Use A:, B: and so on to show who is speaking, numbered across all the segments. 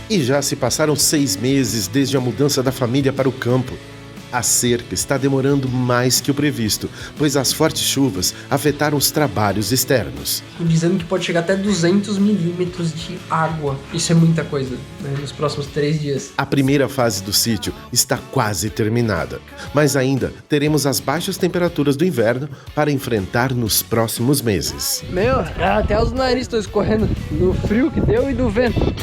A: E já se passaram 6 meses desde a mudança da família para o campo. A cerca está demorando mais que o previsto, pois as fortes chuvas afetaram os trabalhos externos.
B: Dizendo que pode chegar até 200 milímetros de água. Isso é muita coisa, né, nos próximos 3 dias.
A: A primeira fase do sítio está quase terminada, mas ainda teremos as baixas temperaturas do inverno para enfrentar nos próximos meses.
B: Meu, até os narizes estão escorrendo do frio que deu e do vento.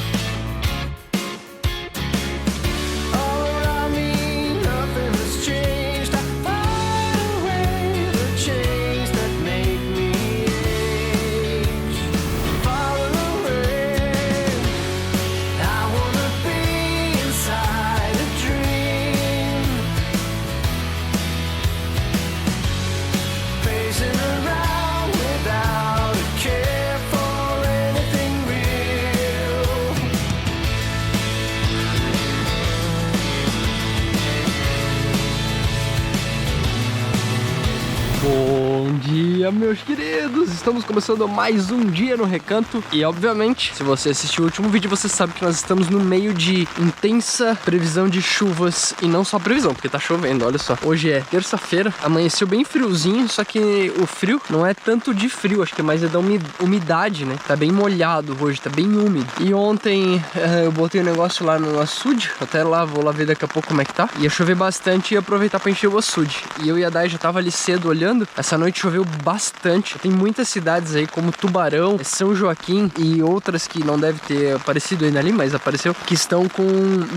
B: Bom dia, meus queridos! Estamos começando mais um dia no Recanto e, obviamente, se você assistiu o último vídeo, você sabe que nós estamos no meio de intensa previsão de chuvas e não só previsão, porque tá chovendo, olha só. Hoje é terça-feira, amanheceu bem friozinho, só que o frio não é tanto de frio, acho que é mais da umidade, né? Tá bem molhado hoje, tá bem úmido. E ontem eu botei um negócio lá no açude, até lá, vou lá ver daqui a pouco como é que tá. Ia chover bastante e ia aproveitar pra encher o açude. E eu e a Dai já tava ali cedo olhando. Essa noite choveu bastante. Tem muitas cidades aí como Tubarão, São Joaquim e outras que não deve ter aparecido ainda ali, mas apareceu, que estão com...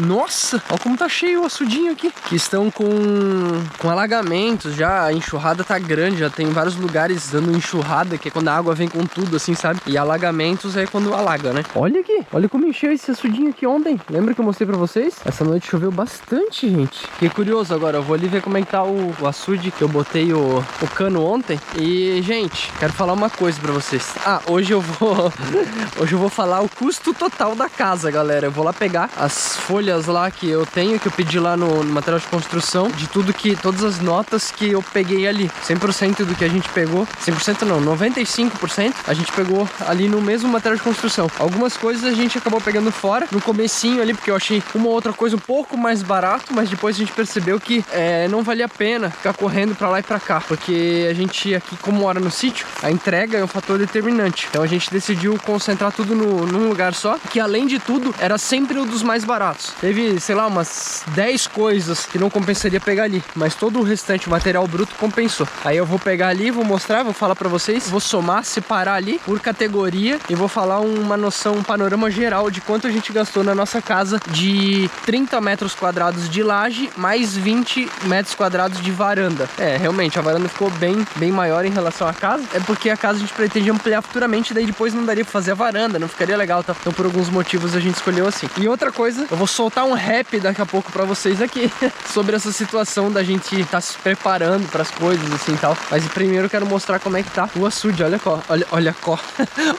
B: Nossa! Olha como tá cheio o açudinho aqui. Que estão com alagamentos já. A enxurrada tá grande, já tem vários lugares dando enxurrada, que é quando a água vem com tudo assim, sabe? E alagamentos é quando alaga, né? Olha aqui, olha como encheu esse açudinho aqui ontem. Lembra que eu mostrei pra vocês? Essa noite choveu bastante, gente. Fiquei curioso agora, eu vou ali ver como é que tá o açude, que eu botei o cano ontem. E, gente, quero falar uma coisa pra vocês. Hoje eu vou falar o custo total da casa, galera. Eu vou lá pegar as folhas lá que eu tenho, que eu pedi lá no material de construção, de tudo que, todas as notas que eu peguei ali. 100% do que a gente pegou, 100% não, 95% a gente pegou ali no mesmo material de construção. Algumas coisas a gente acabou pegando fora, no comecinho ali, porque eu achei uma outra coisa um pouco mais barato, mas depois a gente percebeu que não valia a pena ficar correndo pra lá e pra cá, porque a gente aqui, como mora no sítio, a entrega é um fator determinante. Então a gente decidiu concentrar tudo num lugar só, que além de tudo, era sempre um dos mais baratos. Teve, sei lá, umas 10 coisas que não compensaria pegar ali, mas todo o restante, o material bruto, compensou. Aí eu vou pegar ali, vou mostrar, vou falar pra vocês, vou somar, separar ali por categoria e vou falar uma noção, um panorama geral de quanto a gente gastou na nossa casa de 30 metros quadrados de laje, mais 20 metros quadrados de varanda. Realmente, a varanda ficou bem maior em relação à casa. É porque a casa a gente pretende ampliar futuramente, daí depois não daria pra fazer a varanda, não ficaria legal, tá? Então por alguns motivos a gente escolheu assim. E outra coisa, eu vou soltar um rap daqui a pouco pra vocês aqui sobre essa situação da gente tá se preparando pras coisas assim e tal. Mas primeiro eu quero mostrar como é que tá o açude, olha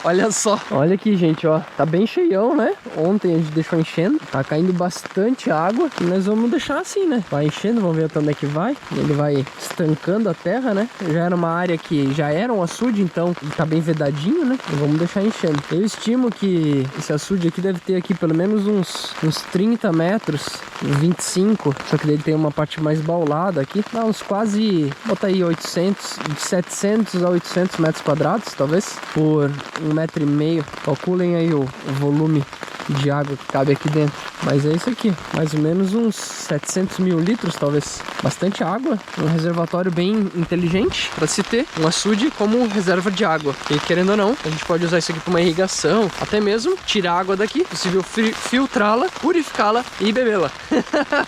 B: olha só. Olha aqui, gente, ó, tá bem cheião, né? Ontem a gente deixou enchendo, tá caindo bastante água e nós vamos deixar assim, né? Vai enchendo, vamos ver até onde é que vai. Ele vai estancando a terra, né? Já era uma área que já era um açude, então tá bem vedadinho, né? E vamos deixar enchendo. Eu estimo que esse açude aqui deve ter aqui pelo menos uns 30 metros, 25, só que ele tem uma parte mais baulada aqui. Dá uns quase, bota aí 800, de 700 a 800 metros quadrados, talvez, por 1,5 metro. Calculem aí o volume de água que cabe aqui dentro. Mas é isso aqui, mais ou menos uns 700 mil litros, talvez. Bastante água, um reservatório bem inteligente para se ter um açude como reserva de água. E querendo ou não, a gente pode usar isso aqui para uma irrigação, até mesmo tirar a água daqui, possível filtrá-la, purificá-la e bebê-la.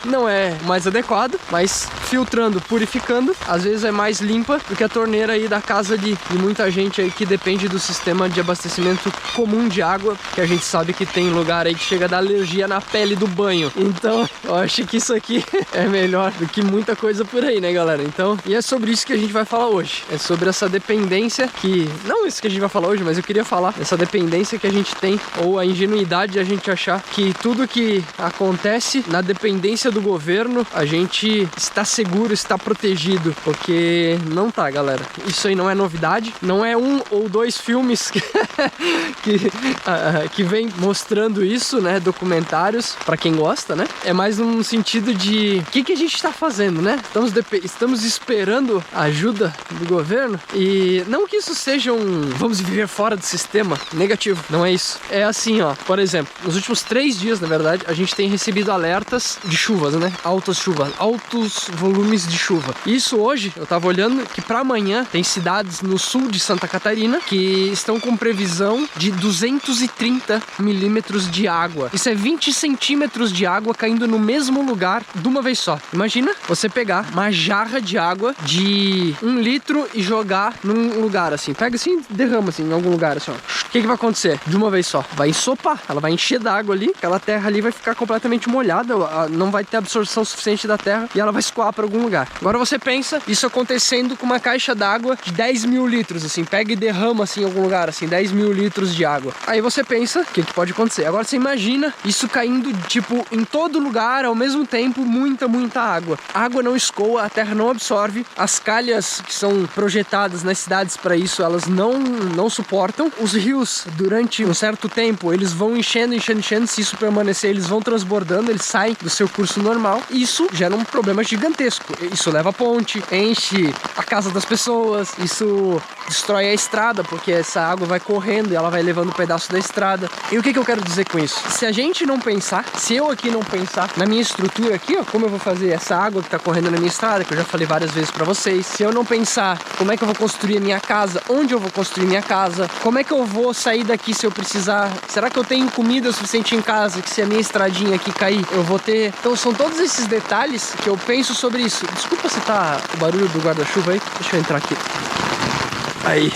B: Não é o mais adequado, mas filtrando, purificando, às vezes é mais limpa do que a torneira aí da casa de muita gente aí que depende do sistema de abastecimento comum de água, que a gente sabe que tem lugar aí que chega a dar alergia na pele pele do banho. Então, eu acho que isso aqui é melhor do que muita coisa por aí, né, galera? Então, e é sobre isso que a gente vai falar hoje. É sobre essa dependência que... Não isso que a gente vai falar hoje, mas eu queria falar essa dependência que a gente tem, ou a ingenuidade de a gente achar que tudo que acontece na dependência do governo, a gente está seguro, está protegido. Porque não tá, galera. Isso aí não é novidade. Não é um ou dois filmes que vem mostrando isso, né? Documentários, pra quem gosta, né? É mais um sentido de o que a gente tá fazendo, né? Estamos esperando a ajuda do governo, e não que isso seja vamos viver fora do sistema negativo, não é isso. É assim, ó, por exemplo, nos últimos 3 dias, na verdade, a gente tem recebido alertas de chuvas, né? Altas chuvas, altos volumes de chuva. Isso hoje, eu tava olhando que pra amanhã tem cidades no sul de Santa Catarina que estão com previsão de 230 milímetros de água. Isso é 20 centímetros de água caindo no mesmo lugar de uma vez só. Imagina você pegar uma jarra de água de 1 litro e jogar num lugar assim. Pega assim, derrama assim em algum lugar assim, ó. O que vai acontecer? De uma vez só. Vai ensopar. Ela vai encher d'água ali. Aquela terra ali vai ficar completamente molhada. Não vai ter absorção suficiente da terra e ela vai escoar para algum lugar. Agora você pensa isso acontecendo com uma caixa d'água de 10 mil litros, assim. Pega e derrama assim em algum lugar, assim. 10 mil litros de água. Aí você pensa, o que pode acontecer? Agora você imagina isso caindo, tipo, em todo lugar, ao mesmo tempo, muita água. A água não escoa, a terra não absorve. As calhas que são projetadas nas cidades para isso, elas não suportam. Os rios, durante um certo tempo, eles vão enchendo. Se isso permanecer, eles vão transbordando, eles saem do seu curso normal. E isso gera um problema gigantesco. Isso leva a ponte, enche a casa das pessoas, isso destrói a estrada, porque essa água vai correndo e ela vai levando um pedaço da estrada. E o que eu quero dizer com isso? Se a gente não pensar, se eu aqui não pensar na minha estrutura aqui, ó, como eu vou fazer essa água que tá correndo na minha estrada, que eu já falei várias vezes pra vocês, se eu não pensar como é que eu vou construir a minha casa, onde eu vou construir minha casa, como é que eu vou sair daqui se eu precisar, será que eu tenho comida suficiente em casa, que se a minha estradinha aqui cair, eu vou ter... Então são todos esses detalhes que eu penso sobre isso. Desculpa se tá o barulho do guarda-chuva aí, deixa eu entrar aqui. Aí.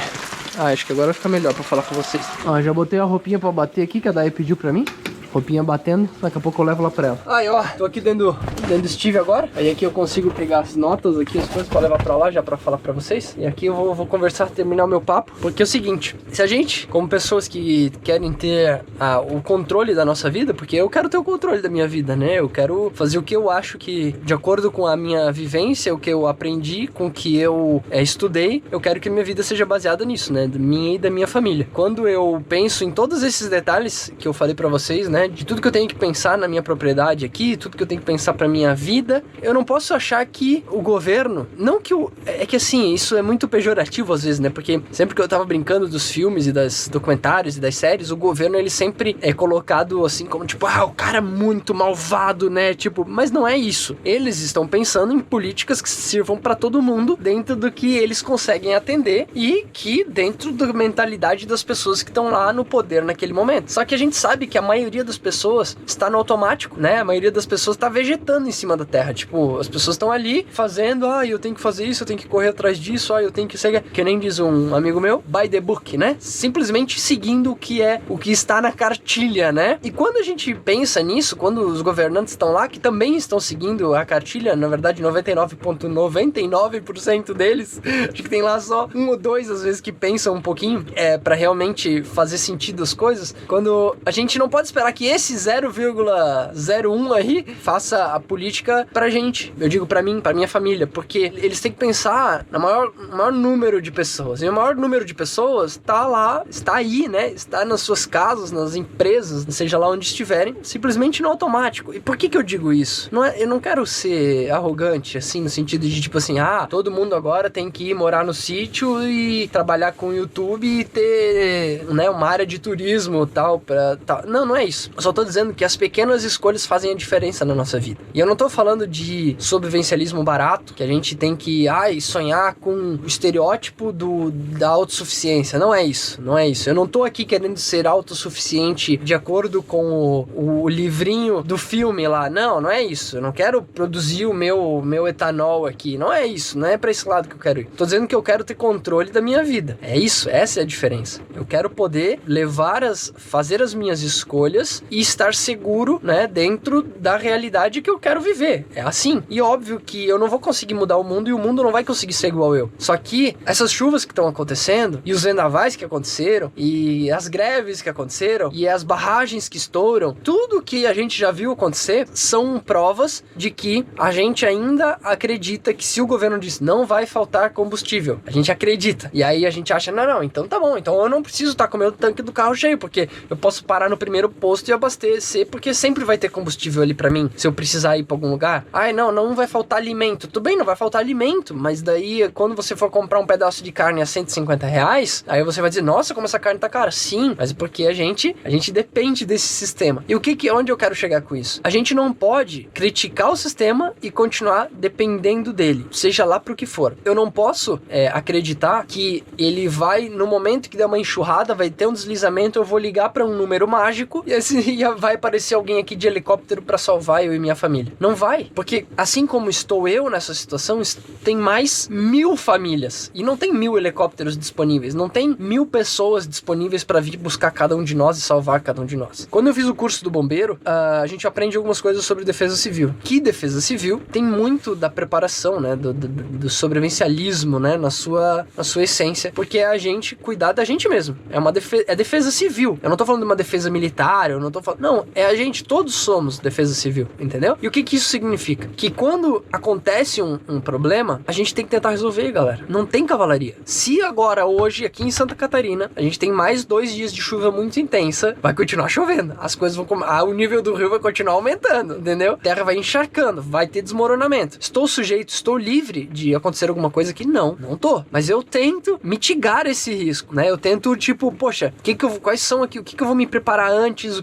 B: Acho que agora vai ficar melhor pra falar com vocês. Ó, já botei a roupinha pra bater aqui, que a Dai pediu pra mim. Roupinha batendo, daqui a pouco eu levo lá pra ela. Aí, ó, tô aqui dentro do Steve agora. Aí aqui eu consigo pegar as notas aqui, as coisas pra levar pra lá, já pra falar pra vocês. E aqui eu vou conversar, terminar o meu papo. Porque é o seguinte, se a gente, como pessoas que querem ter o controle da nossa vida, porque eu quero ter o controle da minha vida, né? Eu quero fazer o que eu acho que, de acordo com a minha vivência, o que eu aprendi, com o que eu estudei, eu quero que a minha vida seja baseada nisso, né? Da minha e da minha família. Quando eu penso em todos esses detalhes que eu falei pra vocês, né? De tudo que eu tenho que pensar na minha propriedade aqui, tudo que eu tenho que pensar pra minha vida, eu não posso achar que o governo, não que o... É que assim, isso é muito pejorativo às vezes, né? Porque sempre que eu tava brincando dos filmes e dos documentários e das séries, o governo, ele sempre é colocado assim como tipo, o cara é muito malvado, né? Tipo, mas não é isso. Eles estão pensando em políticas que sirvam pra todo mundo dentro do que eles conseguem atender e que dentro da mentalidade das pessoas que estão lá no poder naquele momento. Só que a gente sabe que a maioria das pessoas está no automático, né? A maioria das pessoas está vegetando em cima da terra. Tipo, as pessoas estão ali fazendo, eu tenho que fazer isso, eu tenho que correr atrás disso, eu tenho que seguir, que nem diz um amigo meu, by the book, né? Simplesmente seguindo o que está na cartilha, né? E quando a gente pensa nisso, quando os governantes estão lá, que também estão seguindo a cartilha, na verdade 99,99% deles, acho que tem lá só 1 ou 2 às vezes que pensam um pouquinho, para realmente fazer sentido as coisas, quando a gente não pode esperar que esse 0,01 aí faça a política pra gente. Eu digo pra mim, pra minha família, porque eles têm que pensar no maior número de pessoas. E o maior número de pessoas tá lá, está aí, né? Está nas suas casas, nas empresas, seja lá onde estiverem, simplesmente no automático. E por que eu digo isso? Eu não quero ser arrogante, assim, no sentido de tipo assim, todo mundo agora tem que ir morar no sítio e trabalhar com o YouTube e ter, né, uma área de turismo tal. Não é isso. Eu só tô dizendo que as pequenas escolhas fazem a diferença na nossa vida. E eu não tô falando de sobrevivencialismo barato, que a gente tem que sonhar com o estereótipo da autossuficiência. Não é isso. Eu não tô aqui querendo ser autossuficiente de acordo com o livrinho do filme lá. Não é isso. Eu não quero produzir o meu etanol aqui. Não é isso. Não é pra esse lado que eu quero ir. Tô dizendo que eu quero ter controle da minha vida. É isso. Essa é a diferença. Eu quero poder fazer as minhas escolhas paz e estar seguro, né, dentro da realidade que eu quero viver. É assim. E óbvio que eu não vou conseguir mudar o mundo e o mundo não vai conseguir ser igual eu. Só que essas chuvas que estão acontecendo e os vendavais que aconteceram e as greves que aconteceram e as barragens que estouram, tudo que a gente já viu acontecer são provas de que a gente ainda acredita que se o governo diz não vai faltar combustível, a gente acredita. E aí a gente acha, não, então tá bom, então eu não preciso estar com o meu tanque do carro cheio, porque eu posso parar no primeiro posto e abastecer, porque sempre vai ter combustível ali pra mim, se eu precisar ir pra algum lugar. Ai, não vai faltar alimento. Tudo bem, não vai faltar alimento, mas daí quando você for comprar um pedaço de carne a R$150, aí você vai dizer, nossa, como essa carne tá cara. Sim, mas é porque a gente depende desse sistema. E onde eu quero chegar com isso? A gente não pode criticar o sistema e continuar dependendo dele, seja lá pro que for. Eu não posso acreditar que ele vai, no momento que der uma enxurrada, vai ter um deslizamento, eu vou ligar pra um número mágico e assim vai aparecer alguém aqui de helicóptero pra salvar eu e minha família. Não vai, porque assim como estou eu nessa situação, tem mais 1000 famílias e não tem 1000 helicópteros disponíveis, não tem 1000 pessoas disponíveis pra vir buscar cada um de nós e salvar cada um de nós. Quando eu fiz o curso do bombeiro, a gente aprende algumas coisas sobre defesa civil. Que defesa civil tem muito da preparação, né, do sobrevivencialismo, né, na sua essência, porque é a gente cuidar da gente mesmo. É defesa civil. Eu não tô falando de uma defesa militar, eu não tô falando... Não, é a gente, todos somos defesa civil, entendeu? E o que isso significa? Que quando acontece um problema, a gente tem que tentar resolver, galera. Não tem cavalaria. Se agora, hoje, aqui em Santa Catarina, a gente tem mais 2 dias de chuva muito intensa, vai continuar chovendo. As coisas vão... o nível do rio vai continuar aumentando, entendeu? A terra vai encharcando, vai ter desmoronamento. Estou livre de acontecer alguma coisa que não tô. Mas eu tento mitigar esse risco, né? Eu tento, tipo, poxa, quais são aqui, o que eu vou me preparar antes,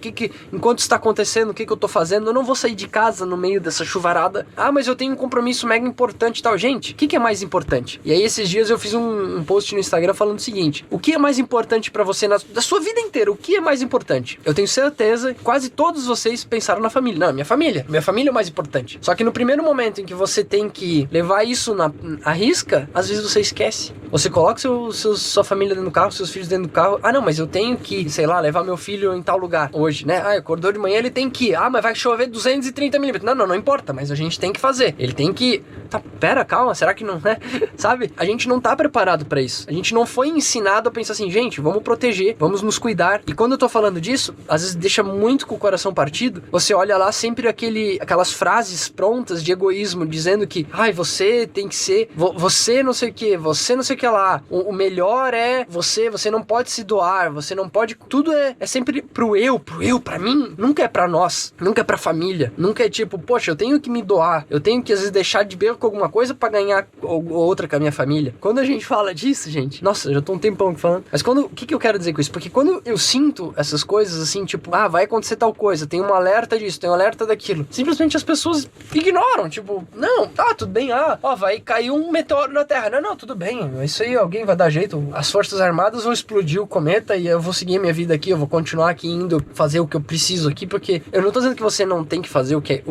B: enquanto está acontecendo, o que eu tô fazendo? Eu não vou sair de casa no meio dessa chuvarada. Ah, mas eu tenho um compromisso mega importante e tal. Gente, o que é mais importante? E aí, esses dias eu fiz um post no Instagram falando o seguinte: o que é mais importante pra você da sua vida inteira? O que é mais importante? Eu tenho certeza que quase todos vocês pensaram na família. Não, minha família. Minha família é o mais importante. Só que no primeiro momento em que você tem que levar isso à risca, às vezes você esquece. Você coloca sua família dentro do carro, seus filhos dentro do carro. Ah, não, mas eu tenho que, sei lá, levar meu filho em tal lugar hoje, né? Ah, acordou de manhã, ele tem que ir. Ah, mas vai chover 230 milímetros. Não importa, mas a gente tem que fazer. Ele tem que... Tá, pera, calma, será que não, né? Sabe? A gente não tá preparado pra isso. A gente não foi ensinado a pensar assim, gente, vamos proteger, vamos nos cuidar. E quando eu tô falando disso, às vezes deixa muito com o coração partido. Você olha lá sempre aquelas frases prontas de egoísmo, dizendo que, ai, você tem que ser, você não sei o que, você não sei o que lá. O melhor é você não pode se doar, você não pode... Tudo é sempre pro eu, pra mim. Nunca é pra nós, nunca é pra família. Nunca é tipo, poxa, eu tenho que me doar, eu tenho que às vezes deixar de beber com alguma coisa pra ganhar outra com a minha família. Quando a gente fala disso, gente, nossa, já tô um tempão falando, mas o que eu quero dizer com isso? Porque quando eu sinto essas coisas assim, tipo, vai acontecer tal coisa, tem um alerta disso, tem um alerta daquilo, simplesmente as pessoas ignoram, tipo, não, tá, tudo bem, vai cair um meteoro na Terra, não, tudo bem, isso aí alguém vai dar jeito, as Forças Armadas vão explodir o cometa e eu vou seguir a minha vida aqui, eu vou continuar aqui indo fazer o que eu preciso aqui, porque eu não tô dizendo que você não tem que fazer o que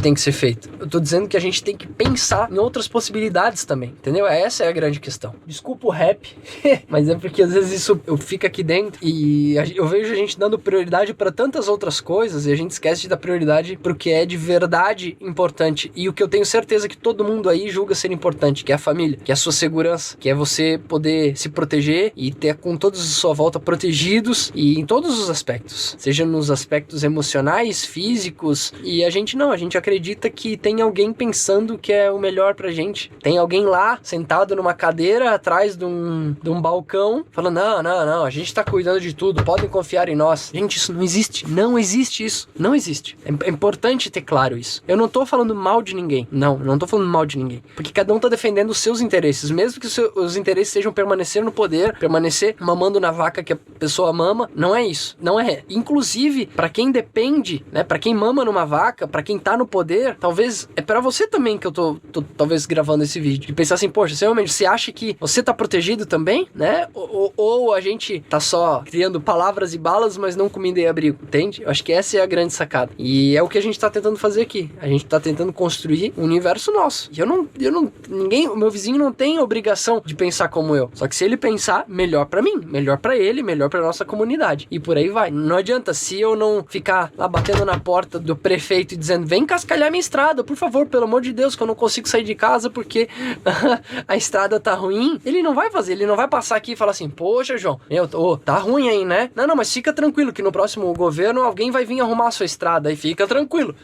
B: tem que ser feito, eu tô dizendo que a gente tem que pensar em outras possibilidades também, entendeu? Essa é a grande questão. Desculpa o rap, mas é porque às vezes isso eu fico aqui dentro e eu vejo a gente dando prioridade pra tantas outras coisas e a gente esquece de dar prioridade pro que é de verdade importante e o que eu tenho certeza que todo mundo aí julga ser importante, que é a família, que é a sua segurança, que é você poder se proteger e ter com todos à sua volta protegidos e em todos os aspectos, seja nos aspectos emocionais, físicos, e a gente acredita que tem alguém pensando que é o melhor pra gente, tem alguém lá sentado numa cadeira atrás de um balcão falando, não, a gente tá cuidando de tudo, podem confiar em nós. Gente, isso não existe isso, não existe. É importante ter claro isso. Eu não tô falando mal de ninguém, não tô falando mal de ninguém, porque cada um tá defendendo os seus interesses, mesmo que os interesses sejam permanecer no poder, permanecer mamando na vaca que a pessoa mama, não é isso, não é. Inclusive, pra quem depende, né, pra quem mama numa vaca, pra quem tá no poder, talvez, é pra você também que eu tô talvez gravando esse vídeo, e pensar assim, poxa, você acha que você tá protegido também, né, ou a gente tá só criando palavras e balas, mas não comida e abrigo, entende? Eu acho que essa é a grande sacada, e é o que a gente tá tentando fazer aqui, a gente tá tentando construir um universo nosso, e o meu vizinho não tem obrigação de pensar como eu, só que se ele pensar, melhor pra mim, melhor pra ele, melhor pra nossa comunidade, e por aí vai. Não adianta, adianta se eu não ficar lá batendo na porta do prefeito e dizendo, vem cascalhar minha estrada, por favor, pelo amor de Deus, que eu não consigo sair de casa porque a estrada tá ruim. Ele não vai fazer, ele não vai passar aqui e falar assim, poxa, João, tá ruim aí, né? Não, mas fica tranquilo que no próximo governo alguém vai vir arrumar a sua estrada e fica tranquilo.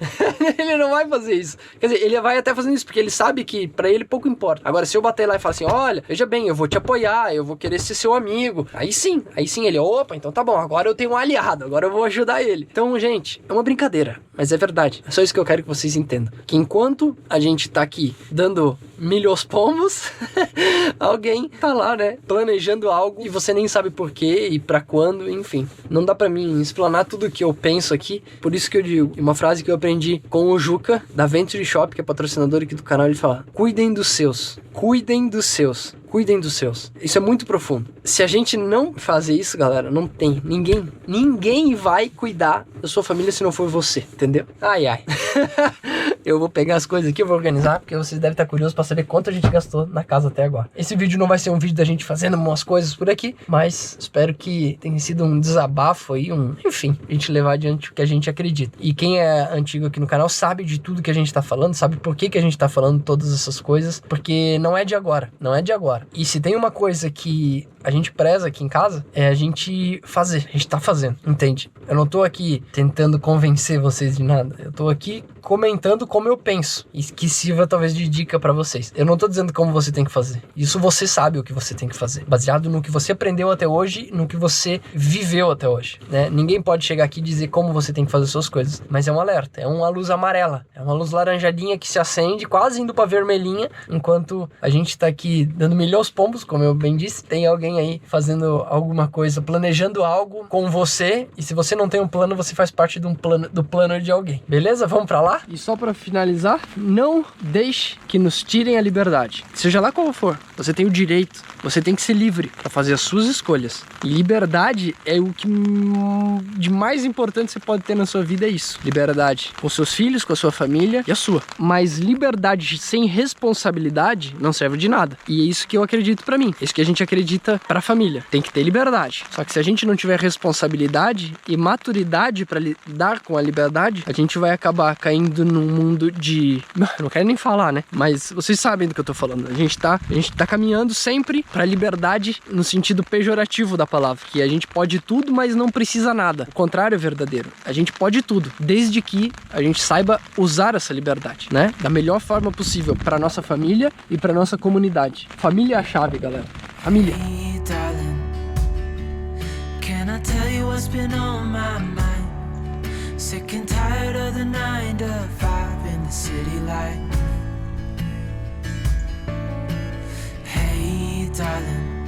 B: Ele não vai fazer isso. Quer dizer, ele vai até fazendo isso porque ele sabe que pra ele pouco importa. Agora, se eu bater lá e falar assim, olha, veja bem, eu vou te apoiar, eu vou querer ser seu amigo, aí sim ele, opa, então tá bom, agora eu tenho um aliado, agora eu vou ajudar ele. Então, gente, é uma brincadeira, mas é verdade. É só isso que eu quero que vocês entendam. Que enquanto a gente tá aqui dando milho aos pombos, alguém tá lá, né, planejando algo e você nem sabe por quê e pra quando, enfim. Não dá pra mim explanar tudo o que eu penso aqui, por isso que eu digo, uma frase que eu aprendi com o Juca, da Venture Shop, que é patrocinador aqui do canal, ele fala, cuidem dos seus. Cuidem dos seus. Isso é muito profundo. Se a gente não fazer isso, galera, não tem ninguém vai cuidar da sua família se não for você, entendeu? Ai. Eu vou pegar as coisas aqui, eu vou organizar, porque vocês devem estar curiosos pra saber quanto a gente gastou na casa até agora. Esse vídeo não vai ser um vídeo da gente fazendo umas coisas por aqui, mas espero que tenha sido um desabafo aí, enfim, a gente levar adiante o que a gente acredita. E quem é antigo aqui no canal sabe de tudo que a gente tá falando, sabe por que a gente tá falando todas essas coisas, porque não é de agora. E se tem uma coisa que a gente preza aqui em casa, é a gente fazer. A gente tá fazendo, entende? Eu não tô aqui tentando convencer vocês de nada. Eu tô aqui comentando como eu penso. E que sirva talvez de dica pra vocês. Eu não tô dizendo como você tem que fazer. Isso você sabe o que você tem que fazer. Baseado no que você aprendeu até hoje, no que você viveu até hoje, né? Ninguém pode chegar aqui e dizer como você tem que fazer suas coisas. Mas é um alerta. É uma luz amarela. É uma luz laranjadinha que se acende, quase indo pra vermelhinha, enquanto a gente tá aqui dando milho aos pombos, como eu bem disse. Tem alguém aí fazendo alguma coisa, planejando algo com você, e se você não tem um plano, você faz parte do plano de alguém. Beleza? Vamos pra lá? E só pra finalizar, não deixe que nos tirem a liberdade. Seja lá qual for, você tem o direito, você tem que ser livre pra fazer as suas escolhas. E liberdade é o que de mais importante você pode ter na sua vida, é isso. Liberdade com seus filhos, com a sua família e a sua. Mas liberdade sem responsabilidade não serve de nada. E é isso que eu acredito pra mim. É isso que a gente acredita pra família. Tem que ter liberdade. Só que se a gente não tiver responsabilidade e maturidade pra lidar com a liberdade, a gente vai acabar caindo num mundo de... Não quero nem falar, né? Mas vocês sabem do que eu tô falando. A gente tá caminhando sempre pra liberdade no sentido pejorativo da palavra. Que a gente pode tudo, mas não precisa nada. O contrário é verdadeiro. A gente pode tudo, desde que a gente saiba usar essa liberdade, né? Da melhor forma possível pra nossa família e pra nossa comunidade. Família é a chave, galera. Família.
C: Hey, darling, can I tell you what's been on my mind? Sick and tired of the 9 to 5 in the city life. Hey, darling,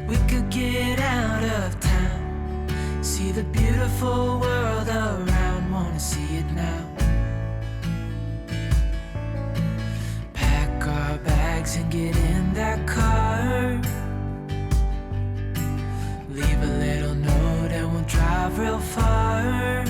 C: we could get out of town, see the beautiful world around, wanna see it now. Pack our bags and get in that car, leave a little note and we'll drive real far.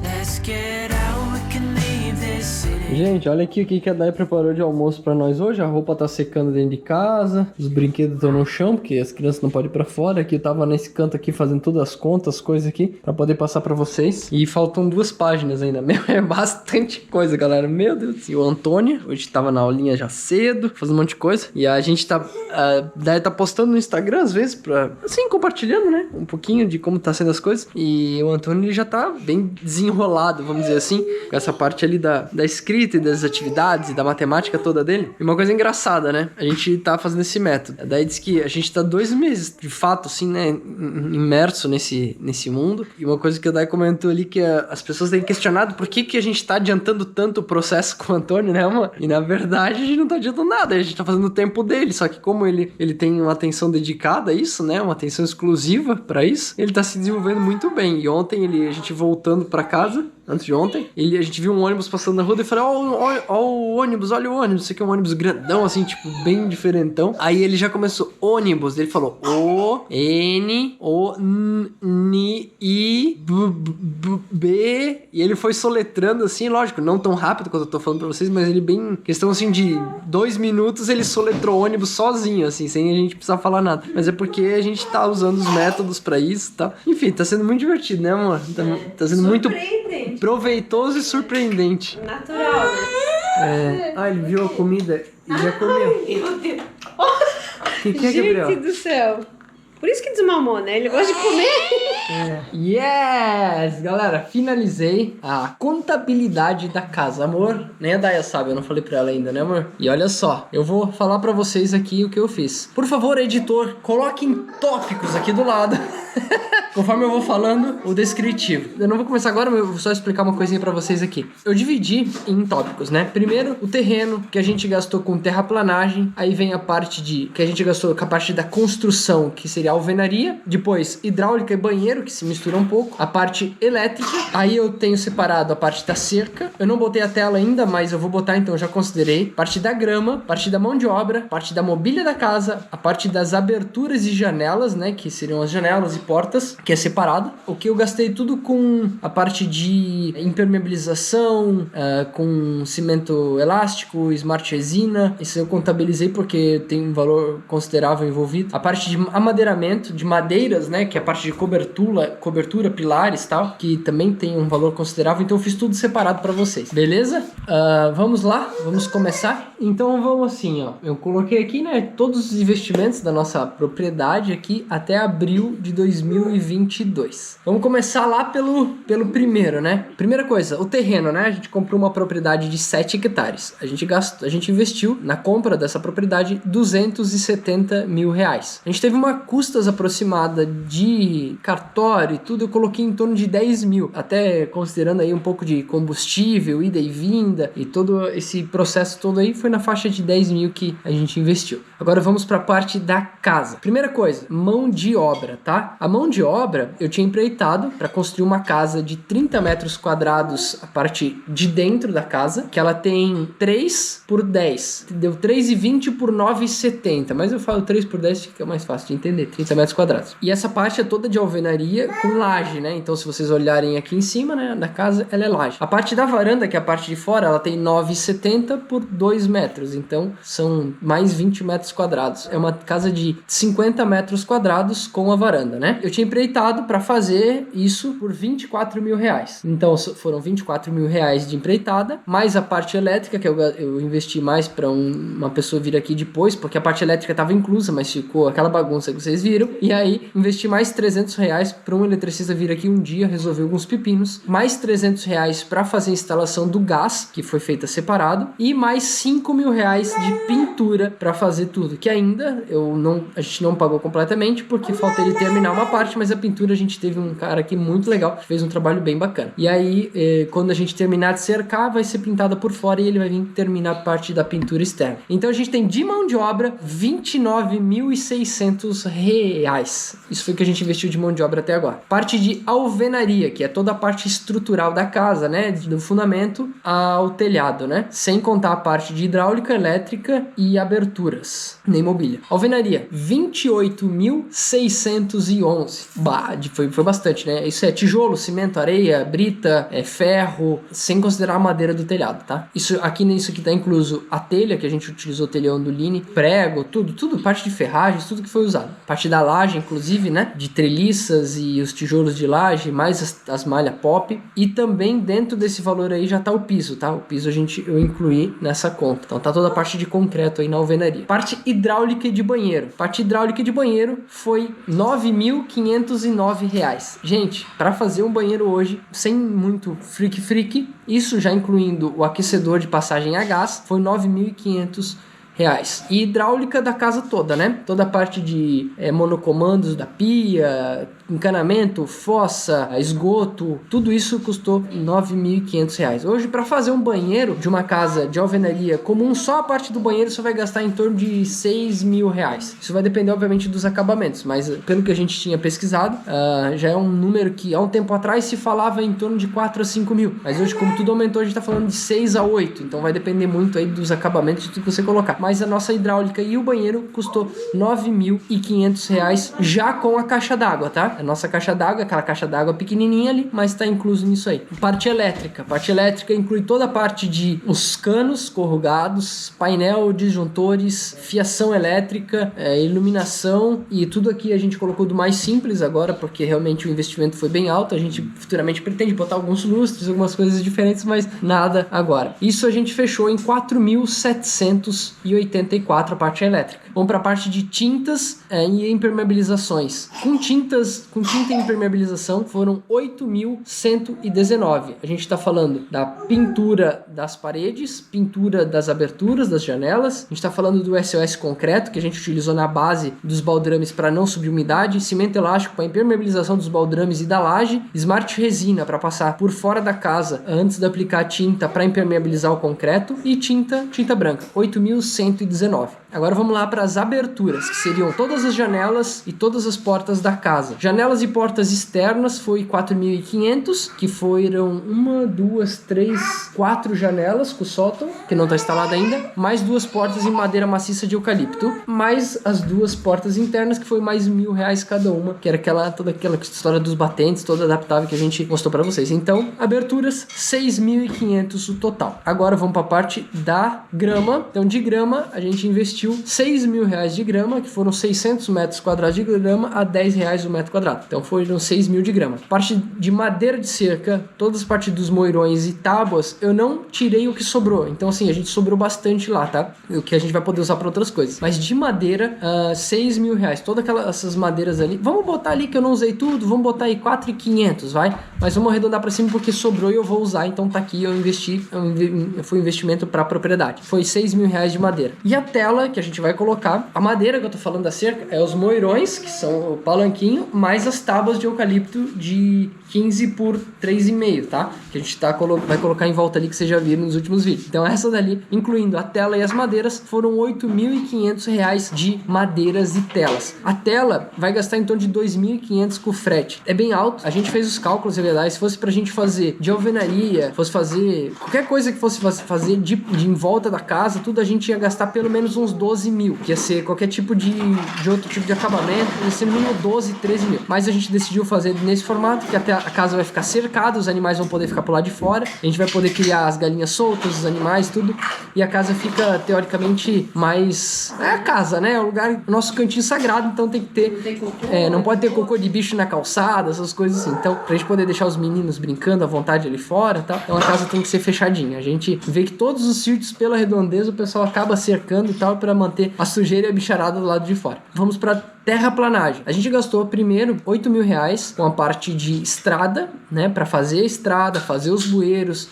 C: Let's get out, we can leave this city.
B: Gente, olha aqui o que a Dai preparou de almoço pra nós hoje. A roupa tá secando dentro de casa, os brinquedos estão no chão, porque as crianças não podem ir pra fora. Aqui eu tava nesse canto aqui fazendo todas as contas, as coisas aqui, pra poder passar pra vocês. E faltam 2 páginas ainda. É bastante coisa, galera. Meu Deus. E o Antônio, hoje tava na aulinha já cedo, fazendo um monte de coisa. E a gente tá... A Dai tá postando no Instagram às vezes, pra... assim, compartilhando, né? Um pouquinho de como tá sendo as coisas. E o Antônio, ele já tá bem desenrolado, vamos dizer assim, com essa parte ali da escrita e das atividades e da matemática toda dele. E uma coisa engraçada, né? A gente tá fazendo esse método. Daí diz que a gente tá 2 meses, de fato, assim, né? Imerso nesse mundo. E uma coisa que o Dai comentou ali, que as pessoas têm questionado por que a gente tá adiantando tanto o processo com o Antônio, né, mano? E na verdade a gente não tá adiantando nada. A gente tá fazendo o tempo dele. Só que como ele tem uma atenção dedicada a isso, né? Uma atenção exclusiva pra isso, ele tá se desenvolvendo muito bem. E ontem a gente voltando pra casa, antes de ontem, a gente viu um ônibus passando na rua e falou, ó o ônibus, olha o ônibus, isso aqui é um ônibus grandão, assim, tipo, bem diferentão. Aí ele já começou, ônibus, ele falou, O-N-O-N-I-B, e ele ele foi soletrando assim, lógico, não tão rápido quanto eu tô falando pra vocês, mas ele bem, questão assim de 2 minutos, ele soletrou ônibus sozinho, assim, sem a gente precisar falar nada. Mas é porque a gente tá usando os métodos pra isso e tal. Enfim, tá sendo muito divertido, né, amor? Tá sendo muito proveitoso e surpreendente.
D: Natural, né?
B: Ah, ele viu a comida e já comeu.
D: Meu Deus.
B: O que é, Gabriel?
D: Gente do céu. Por isso que desmamou, né? Ele gosta de comer.
B: Yes! Galera, finalizei a contabilidade da casa, amor. Nem a Daya sabe, eu não falei pra ela ainda, né, amor? E olha só, eu vou falar pra vocês aqui o que eu fiz. Por favor, editor, coloque em tópicos aqui do lado. Conforme eu vou falando, o descritivo. Eu não vou começar agora, mas eu vou só explicar uma coisinha pra vocês aqui. Eu dividi em tópicos, né? Primeiro, o terreno, que a gente gastou com terraplanagem. Aí vem a parte que a gente gastou com a parte da construção, que seria a alvenaria. Depois, hidráulica e banheiro, que se mistura um pouco. A parte elétrica. Aí eu tenho separado a parte da cerca. Eu não botei a tela ainda, mas eu vou botar, então eu já considerei. Parte da grama, parte da mão de obra, parte da mobília da casa, a parte das aberturas e janelas, né? Que seriam as janelas e portas, que é separado. O que eu gastei tudo com a parte de impermeabilização, com cimento elástico, smart resina. Isso eu contabilizei porque tem um valor considerável envolvido. A parte de amadeiramento, de madeiras, né, que é a parte de cobertura, pilares e tal, que também tem um valor considerável. Então eu fiz tudo separado para vocês. Beleza? Vamos lá? Vamos começar? Então vamos assim, ó. Eu coloquei aqui, né, todos os investimentos da nossa propriedade aqui até abril de 2022. Vamos começar lá pelo primeiro, né? Primeira coisa, o terreno, né? A gente comprou uma propriedade de 7 hectares. A gente investiu na compra dessa propriedade 270 mil reais. A gente teve uma custas aproximada de cartório e tudo, eu coloquei em torno de 10 mil. Até considerando aí um pouco de combustível, ida e vinda, e todo esse processo todo aí foi na faixa de 10 mil que a gente investiu. Agora vamos para a parte da casa. Primeira coisa, mão de obra, tá? A mão de obra, eu tinha empreitado para construir uma casa de 30 metros quadrados, a parte de dentro da casa, que ela tem 3 por 10. Deu 3,20 por 9,70. Mas eu falo 3 por 10 fica mais fácil de entender, 30 metros quadrados. E essa parte é toda de alvenaria com laje, né? Então se vocês olharem aqui em cima, né, da casa, ela é laje. A parte da varanda, que é a parte de fora, ela tem 9,70 por 2 metros. Então são mais 20 metros quadrados. É uma casa de 50 metros quadrados com a varanda, né? Eu tinha empreitado para fazer isso por 24 mil reais. Então foram 24 mil reais de empreitada, mais a parte elétrica, que eu investi mais para uma pessoa vir aqui depois, porque a parte elétrica estava inclusa, mas ficou aquela bagunça que vocês viram. E aí investi mais 300 reais para um eletricista vir aqui um dia, resolver alguns pepinos, mais 300 reais para fazer a instalação do gás, que foi feita separado, e mais 5 mil reais de pintura para fazer tudo, que ainda a gente não pagou completamente, porque falta ele terminar uma parte, mas a pintura a gente teve um cara aqui muito legal, que fez um trabalho bem bacana. E aí, quando a gente terminar de cercar, vai ser pintada por fora e ele vai vir terminar a parte da pintura externa. Então a gente tem de mão de obra 29.600 reais. Isso foi o que a gente investiu de mão de obra até agora. Parte de alvenaria, que é toda a parte estrutural da casa, né? Do fundamento ao telhado, né? Sem contar a parte de hidráulica, elétrica e aberturas, nem mobília. Alvenaria, 28.611. Foi bastante, né? Isso é tijolo, cimento, areia, brita, ferro, sem considerar a madeira do telhado, tá? Isso aqui tá incluso a telha, que a gente utilizou o telhão do Line, prego, tudo, parte de ferragens, tudo que foi usado. Parte da laje, inclusive, né? De treliças e os tijolos de laje, mais as malhas pop. E também dentro desse valor aí já tá o piso, tá? O piso eu incluí nessa conta. Então tá toda a parte de concreto aí na alvenaria. Parte hidráulica e de banheiro. Parte hidráulica e de banheiro foi R$ 9.509. Gente, para fazer um banheiro hoje, sem muito freak, isso já incluindo o aquecedor de passagem a gás, foi R$ 9.500. E hidráulica da casa toda, né? Toda a parte de monocomandos da pia, encanamento, fossa, esgoto, tudo isso custou R$ 9.500. Hoje, para fazer um banheiro de uma casa de alvenaria comum, só a parte do banheiro você vai gastar em torno de R$ 6.000. Isso vai depender, obviamente, dos acabamentos, mas pelo que a gente tinha pesquisado, já é um número que há um tempo atrás se falava em torno de 4 a 5 mil. Mas hoje, como tudo aumentou, a gente tá falando de 6 a 8. Então vai depender muito aí dos acabamentos de tudo que você colocar. Mas a nossa hidráulica e o banheiro custou R$ 9.500 já com a caixa d'água, tá? tá? A nossa caixa d'água, aquela caixa d'água pequenininha ali, mas tá incluso nisso aí. Parte elétrica. Parte elétrica inclui toda a parte de os canos corrugados, painel, disjuntores, fiação elétrica, iluminação e tudo aqui a gente colocou do mais simples agora, porque realmente o investimento foi bem alto. A gente futuramente pretende botar alguns lustres, algumas coisas diferentes, mas nada agora. Isso a gente fechou em 4.784 a parte elétrica. Vamos para a parte de tintas e impermeabilizações. Com tinta e impermeabilização foram 8.119. A gente está falando da pintura das paredes, pintura das aberturas das janelas. A gente está falando do SOS concreto, que a gente utilizou na base dos baldrames para não subir umidade, cimento elástico para impermeabilização dos baldrames e da laje, smart resina para passar por fora da casa antes de aplicar a tinta para impermeabilizar o concreto e tinta branca, 8.119. Agora vamos lá para as aberturas, que seriam todas as janelas e todas as portas da casa. Janelas e portas externas foi 4.500, que foram 4 janelas com o sótão, que não está instalado ainda, mais 2 portas em madeira maciça de eucalipto, mais as 2 portas internas, que foi mais R$1.000 cada uma, que era toda aquela história dos batentes, toda adaptável que a gente mostrou para vocês. Então, aberturas, 6.500 o total. Agora vamos para a parte da grama. Então, de grama, a gente investiu R$6.000 de grama, que foram 600 metros quadrados de grama a R$10 o metro quadrado. Então foram 6.000 de grama. Parte de madeira de cerca, todas as partes dos moirões e tábuas, eu não tirei o que sobrou. Então assim, a gente sobrou bastante lá, tá? O que a gente vai poder usar para outras coisas. Mas de madeira, R$6.000. Todas essas madeiras ali. Vamos botar ali que eu não usei tudo, vamos botar aí 4.500, vai? Mas vamos arredondar para cima porque sobrou e eu vou usar. Então tá aqui, foi um investimento para propriedade. Foi R$6.000 de madeira. E a tela que a gente vai colocar, a madeira que eu tô falando da cerca é os moirões, que são o palanquinho, mais as tábuas de eucalipto de 15 por 3,5, tá? Que a gente vai colocar em volta ali, que vocês já viram nos últimos vídeos. Então essa dali, incluindo a tela e as madeiras, foram R$8.500 de madeiras e telas. A tela vai gastar em torno de R$2.500 com o frete. É bem alto, a gente fez os cálculos, é verdade. Se fosse pra gente fazer de alvenaria, fosse fazer qualquer coisa que fosse fazer de em volta da casa, tudo a gente ia gastar pelo menos uns 12.000, que ia ser qualquer tipo de outro tipo de acabamento, ia ser no mínimo 12, 13 mil. Mas a gente decidiu fazer nesse formato, que até a casa vai ficar cercada, os animais vão poder ficar por lá de fora, a gente vai poder criar as galinhas soltas, os animais, tudo, e a casa fica teoricamente mais... é a casa, né? É o lugar, o nosso cantinho sagrado, então tem que ter... não pode ter cocô de bicho na calçada, essas coisas assim. Então, pra gente poder deixar os meninos brincando à vontade ali fora, tá? Então a casa tem que ser fechadinha. A gente vê que todos os sítios pela redondeza o pessoal acaba cercando e tal, para manter a sujeira e a bicharada do lado de fora. Vamos para terraplanagem. A gente gastou primeiro R$8.000 com a parte de estrada, né, para fazer a estrada, fazer os bueiros,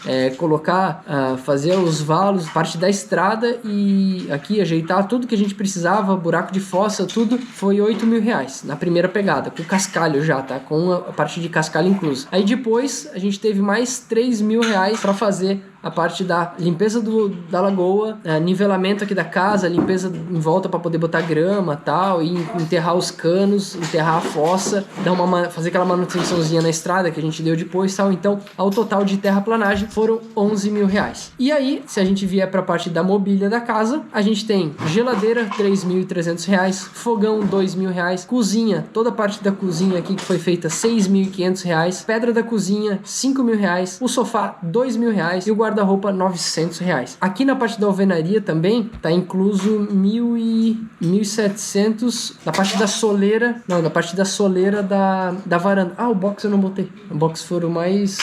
B: fazer os valos, parte da estrada e aqui ajeitar tudo que a gente precisava, buraco de fossa, tudo foi R$8.000 na primeira pegada, com cascalho já, tá? Com a parte de cascalho incluso. Aí depois a gente teve mais R$3.000 para fazer a parte da limpeza da lagoa, nivelamento aqui da casa, limpeza em volta para poder botar grama e tal, e enterrar os canos, enterrar a fossa, fazer aquela manutençãozinha na estrada que a gente deu depois e tal. Então, ao total de terraplanagem foram R$11.000. E aí, se a gente vier para a parte da mobília da casa, a gente tem geladeira, R$3.300, fogão, R$2.000, cozinha, toda a parte da cozinha aqui que foi feita, R$6.500, pedra da cozinha, R$5.000, o sofá, R$2.000 e o guarda-roupa, R$900. Aqui na parte da alvenaria também tá incluso 1.700 na parte da soleira, na parte da soleira da varanda. O box eu não botei. O box foi mais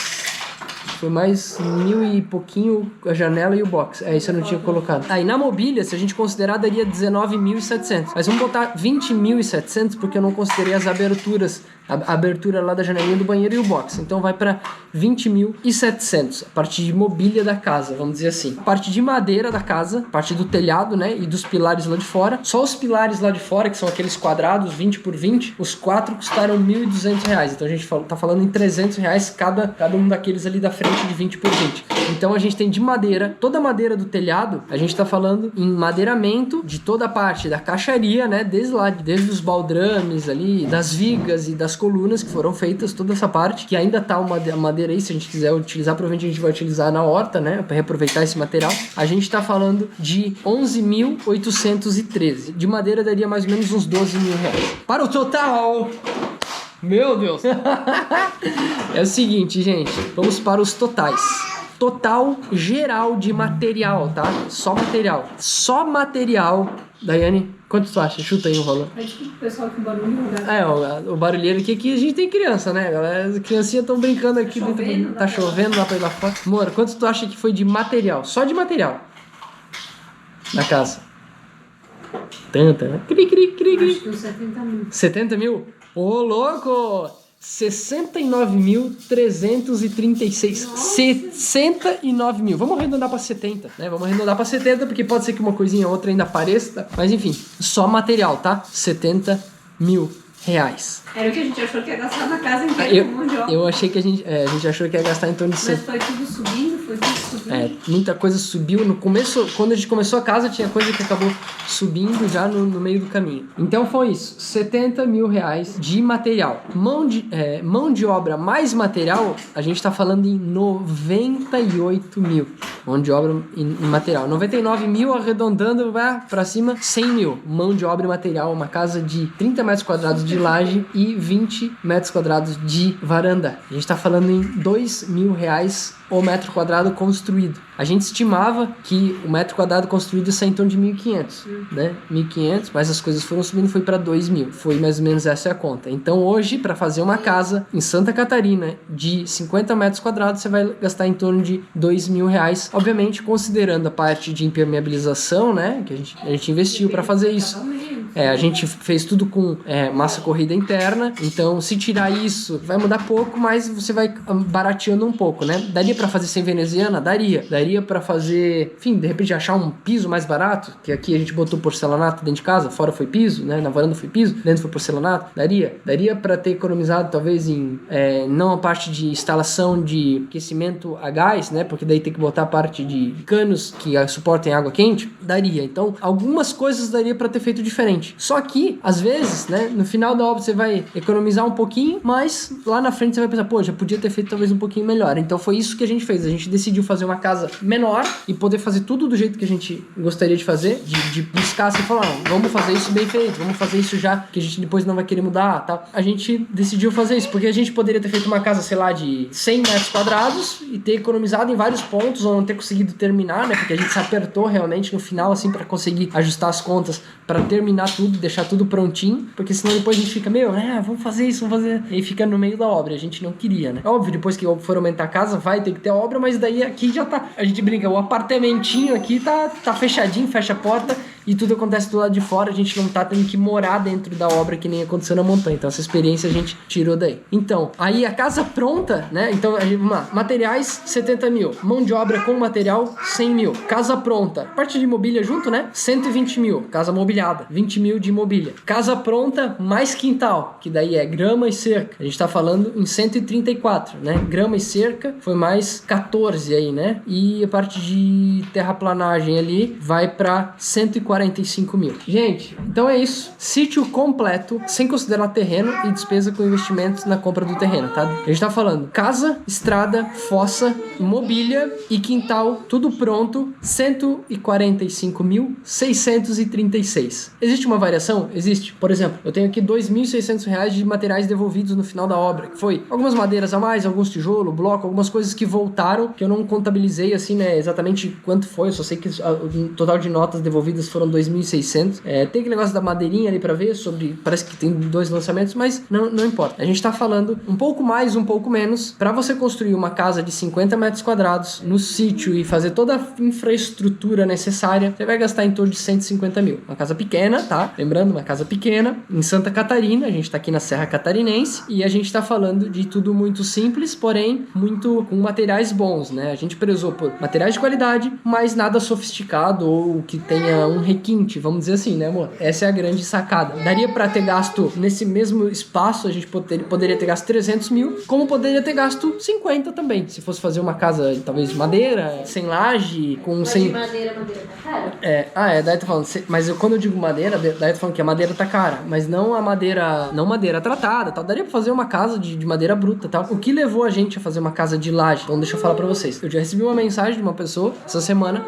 B: 1.000 e pouquinho a janela e o box. Isso eu não tinha colocado. Aí na mobília, se a gente considerar, daria 19.700. Mas vamos botar 20.700 porque eu não considerei as aberturas. A abertura lá da janelinha do banheiro e o box. Então vai para 20.700. A parte de mobília da casa, vamos dizer assim. A parte de madeira da casa, a parte do telhado, né? E dos pilares lá de fora. Só os pilares lá de fora, que são aqueles quadrados 20 por 20, os 4 custaram R$1.200. Então a gente tá falando em R$300 cada um daqueles ali da frente de 20 por 20. Então a gente tem de madeira, toda a madeira do telhado, a gente tá falando em madeiramento de toda a parte da caixaria, né? Desde os baldrames ali, das vigas e das colunas que foram feitas, toda essa parte, que ainda tá uma madeira aí, se a gente quiser utilizar, provavelmente a gente vai utilizar na horta, né? Para reaproveitar esse material. A gente tá falando de 11.813. De madeira daria mais ou menos uns R$12.000. Para o total Meu Deus. É o seguinte, gente. Vamos para os totais. Total geral de material, tá? Só material. Só material. Daiane, quanto tu acha? Chuta aí um valor.
D: É tipo o pessoal que barulho no lugar.
B: O barulheiro aqui a gente tem criança, né? As criancinhas estão brincando aqui.
D: Chovendo,
B: Tá chovendo, dá pra ir lá fora. Amor, quanto tu acha que foi de material? Só de material. Na casa. Tanta. Cri, cri, cri, cri.
D: Acho que uns 70 mil.
B: 70 mil? Ô, louco! 69.336. 69 mil. Vamos arredondar pra 70, né? Vamos arredondar pra 70, porque pode ser que uma coisinha ou outra ainda apareça. Mas enfim, só material, tá? 70 mil reais.
D: Era o que a gente achou que ia gastar na casa inteira com um monte de obra.
B: Eu achei que a gente achou que ia gastar em torno de...
D: Mas foi tudo subindo, foi tudo subindo.
B: Muita coisa subiu. No começo, quando a gente começou a casa, tinha coisa que acabou subindo já no meio do caminho. Então foi isso, 70 mil reais de material. Mão de obra mais material, a gente tá falando em 98 mil. Mão de obra em material. 99 mil, arredondando, vai pra cima, 100 mil. Mão de obra e material, uma casa de 30 metros quadrados de laje e 20 metros quadrados de varanda. A gente tá falando em 2 mil reais o metro quadrado construído. A gente estimava que o metro quadrado construído sai em torno de 1.500, né? 1.500, mas as coisas foram subindo, foi para 2.000. Foi mais ou menos essa a conta. Então hoje, para fazer uma casa em Santa Catarina de 50 metros quadrados, você vai gastar em torno de 2 mil reais. Obviamente, considerando a parte de impermeabilização, né? Que a gente investiu para fazer isso. A gente fez tudo com massa corrida interna. Então, se tirar isso, vai mudar pouco, mas você vai barateando um pouco, né? Daria para fazer sem veneziana? Daria para fazer, enfim, de repente achar um piso mais barato, que aqui a gente botou porcelanato dentro de casa, fora foi piso, né? Na varanda foi piso, dentro foi porcelanato. Daria para ter economizado talvez em não a parte de instalação de aquecimento a gás, né? Porque daí tem que botar a parte de canos que suportem água quente. Daria. Então, algumas coisas daria para ter feito diferente. Só que, às vezes, né? No final da obra você vai economizar um pouquinho, mas lá na frente você vai pensar, pô, já podia ter feito talvez um pouquinho melhor. Então foi isso que a gente fez. A gente decidiu fazer uma casa menor e poder fazer tudo do jeito que a gente gostaria de fazer, de buscar assim, falar, não, vamos fazer isso bem feito, vamos fazer isso já, que a gente depois não vai querer mudar, tá? A gente decidiu fazer isso, porque a gente poderia ter feito uma casa, sei lá, de 100 metros quadrados e ter economizado em vários pontos ou não ter conseguido terminar, né? Porque a gente se apertou realmente no final, assim, para conseguir ajustar as contas, para terminar tudo, deixar tudo prontinho, porque senão depois a gente fica, vamos fazer isso, vamos fazer... E fica no meio da obra, a gente não queria, né? Óbvio, depois que for aumentar a casa, vai ter que ter obra, mas daí aqui já tá... A gente brinca, o apartamentinho aqui tá fechadinho, fecha a porta e tudo acontece do lado de fora, a gente não tá tendo que morar dentro da obra que nem aconteceu na montanha. Então essa experiência a gente tirou daí. Então, aí a casa pronta, né? Então, vamos lá, materiais 70 mil, mão de obra com material 100 mil, casa pronta, parte de mobília junto, né? 120 mil, casa mobiliada, 20 mil de mobília, casa pronta mais quintal, que daí é grama e cerca, a gente tá falando em 134, né? Grama e cerca foi mais 14 aí, né? E a parte de terraplanagem ali vai pra 145 mil. Gente, então é isso. Sítio completo, sem considerar terreno e despesa com investimentos na compra do terreno, tá? A gente tá falando casa, estrada, fossa, mobília e quintal, tudo pronto, 145.636. Existe uma variação? Existe. Por exemplo, eu tenho aqui R$2.600 de materiais devolvidos no final da obra, que foi algumas madeiras a mais, alguns tijolo, bloco, algumas coisas que voltaram, que eu não contabilizei assim, né, exatamente quanto foi, eu só sei que o total de notas devolvidas foram 2.600. Tem aquele negócio da madeirinha ali pra ver, parece que tem 2 lançamentos, mas não importa. A gente tá falando um pouco mais, um pouco menos, pra você construir uma casa de 50 metros quadrados no sítio e fazer toda a infraestrutura necessária, você vai gastar em torno de 150 mil. Uma casa pequena, tá? Lembrando, uma casa pequena, em Santa Catarina, a gente tá aqui na Serra Catarinense, e a gente tá falando de tudo muito simples, porém, muito com materiais bons, né? A gente prezou por materiais de qualidade, mas nada sofisticado ou que tenha um requinte, vamos dizer assim, né, amor? Essa é a grande sacada. Daria pra ter gasto nesse mesmo espaço, a gente poderia ter gasto 300 mil, como poderia ter gasto 50 também, se fosse fazer uma casa, talvez de madeira, sem laje, com...
D: Mas
B: sem...
D: de madeira tá cara?
B: Daí tá falando, mas quando eu digo madeira, daí tá falando que a madeira tá cara, mas não a madeira, não madeira tratada, tal. Daria pra fazer uma casa de madeira bruta, tal. O que levou a gente a fazer uma casa de laje? Então deixa eu falar pra vocês. Eu já recebi uma mensagem de uma pessoa essa semana,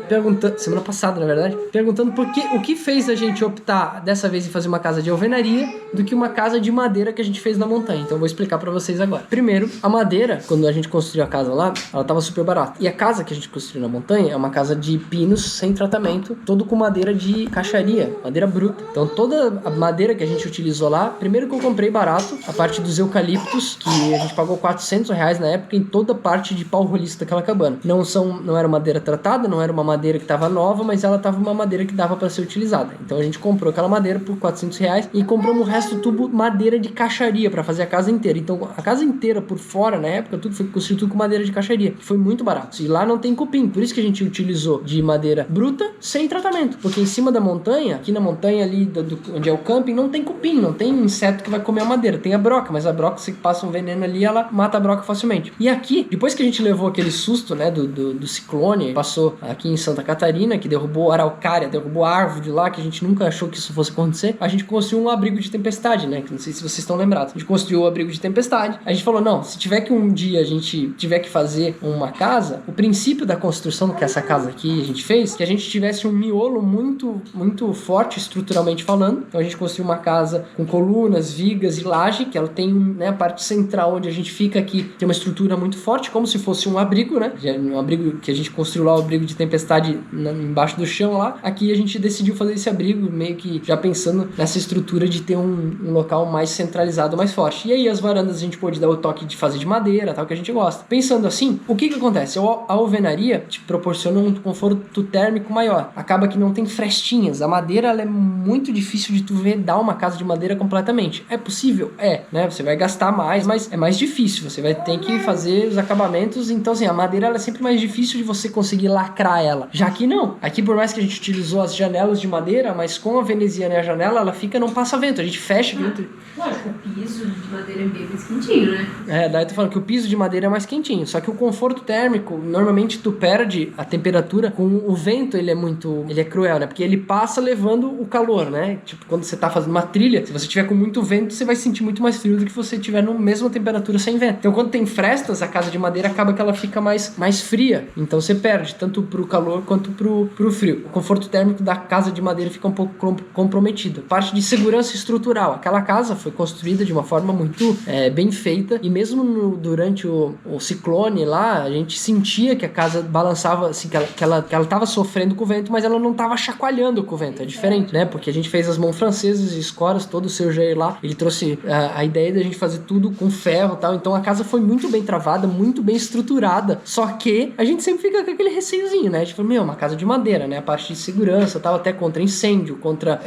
B: semana passada, na verdade, perguntando por o que fez a gente optar dessa vez em fazer uma casa de alvenaria do que uma casa de madeira que a gente fez na montanha? Então eu vou explicar pra vocês agora. Primeiro, a madeira, quando a gente construiu a casa lá, ela tava super barata. E a casa que a gente construiu na montanha é uma casa de pinos sem tratamento, todo com madeira de caixaria, madeira bruta. Então toda a madeira que a gente utilizou lá, primeiro que eu comprei barato, a parte dos eucaliptos, que a gente pagou R$400 na época em toda a parte de pau roliço daquela cabana. Não era madeira tratada, não era uma madeira que tava nova, mas ela tava uma madeira que dava para ser utilizada. Então a gente comprou aquela madeira por R$400 e compramos o resto tudo madeira de caixaria para fazer a casa inteira. Então a casa inteira por fora, na época, tudo foi construído com madeira de caixaria. Foi muito barato. E lá não tem cupim, por isso que a gente utilizou de madeira bruta sem tratamento. Porque em cima da montanha, aqui na montanha ali onde é o camping, não tem cupim, não tem inseto que vai comer a madeira. Tem a broca, mas a broca, se passa um veneno ali, ela mata a broca facilmente. E aqui, depois que a gente levou aquele susto, né, do ciclone, passou aqui em Santa Catarina, que derrubou a araucária, derrubou a árvore de lá, que a gente nunca achou que isso fosse acontecer, a gente construiu um abrigo de tempestade, né, que não sei se vocês estão lembrados. A gente construiu o abrigo de tempestade, a gente falou, não, se tiver que um dia a gente tiver que fazer uma casa, o princípio da construção, que é essa casa aqui a gente fez, que a gente tivesse um miolo muito, muito forte estruturalmente falando. Então a gente construiu uma casa com colunas, vigas e laje, que ela tem, né, a parte central onde a gente fica aqui, tem uma estrutura muito forte, como se fosse um abrigo, né, um abrigo que a gente construiu lá, o abrigo de tempestade embaixo do chão lá. Aqui a gente decidiu fazer esse abrigo meio que já pensando nessa estrutura de ter um local mais centralizado, mais forte. E aí as varandas a gente pôde dar o toque de fazer de madeira, tal, que a gente gosta. Pensando assim, o que acontece? A alvenaria te proporciona um conforto térmico maior. Acaba que não tem frestinhas. A madeira, ela é muito difícil de tu dar uma casa de madeira completamente. É possível? É, né? Você vai gastar mais, mas é mais difícil. Você vai ter que fazer os acabamentos. Então, assim, a madeira, ela é sempre mais difícil de você conseguir lacrar ela. Já aqui não. Aqui, por mais que a gente utilizou as janelas de madeira, mas com a veneziana e a janela, ela fica, não passa vento. A gente fecha dentro.
D: Lógico, o piso de madeira é bem mais quentinho, né?
B: É, daí eu tô falando que o piso de madeira é mais quentinho. Só que o conforto térmico, normalmente tu perde a temperatura com o vento, ele é cruel, né? Porque ele passa levando o calor, né? Tipo, quando você tá fazendo uma trilha, se você tiver com muito vento, você vai sentir muito mais frio do que você tiver na mesma temperatura sem vento. Então, quando tem frestas, a casa de madeira acaba que ela fica mais fria. Então, você perde tanto pro calor quanto pro frio. O conforto térmico da casa de madeira fica um pouco comprometido. Parte de segurança estrutural. Aquela casa foi construída de uma forma muito bem feita e mesmo durante o ciclone lá, a gente sentia que a casa balançava, assim, que ela tava sofrendo com o vento, mas ela não tava chacoalhando com o vento. É diferente, né? Porque a gente fez as mãos francesas e escoras, todo o seu Jair lá, ele trouxe a ideia da gente fazer tudo com ferro e tal, então a casa foi muito bem travada, muito bem estruturada, só que a gente sempre fica com aquele receiozinho, né? Tipo, uma casa de madeira, né? A parte de segurança, tal, até contra incêndio, contra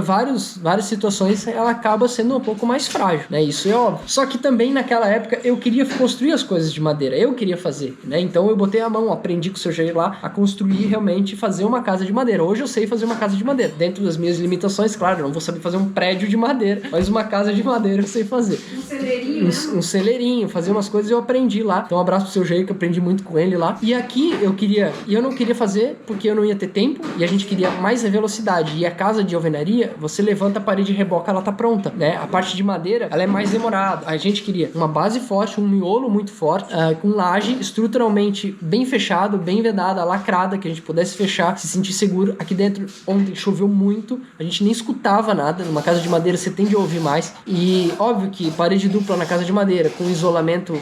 B: várias situações, ela acaba sendo um pouco mais frágil, né? Isso é óbvio. Só que também naquela época eu queria construir as coisas de madeira, eu queria fazer, né? Então eu botei a mão, aprendi com o seu Jair lá a construir realmente, fazer uma casa de madeira. Hoje eu sei fazer uma casa de madeira, dentro das minhas limitações, claro, eu não vou saber fazer um prédio de madeira, mas uma casa de madeira eu sei fazer.
D: Um celeirinho.
B: Um celeirinho, fazer umas coisas eu aprendi lá. Então um abraço pro seu Jair, que eu aprendi muito com ele lá. E aqui eu não queria fazer porque eu não ia ter tempo e a gente queria mais velocidade. E a casa de alvenaria, você levanta a parede e reboca, ela tá pronta, né? A parte de madeira, ela é mais demorada. A gente queria uma base forte, um miolo muito forte, com laje estruturalmente bem fechado, bem vedada, lacrada, que a gente pudesse fechar, se sentir seguro. Aqui dentro, ontem choveu muito, a gente nem escutava nada. Numa casa de madeira você tende a ouvir mais. E óbvio que parede dupla na casa de madeira com isolamento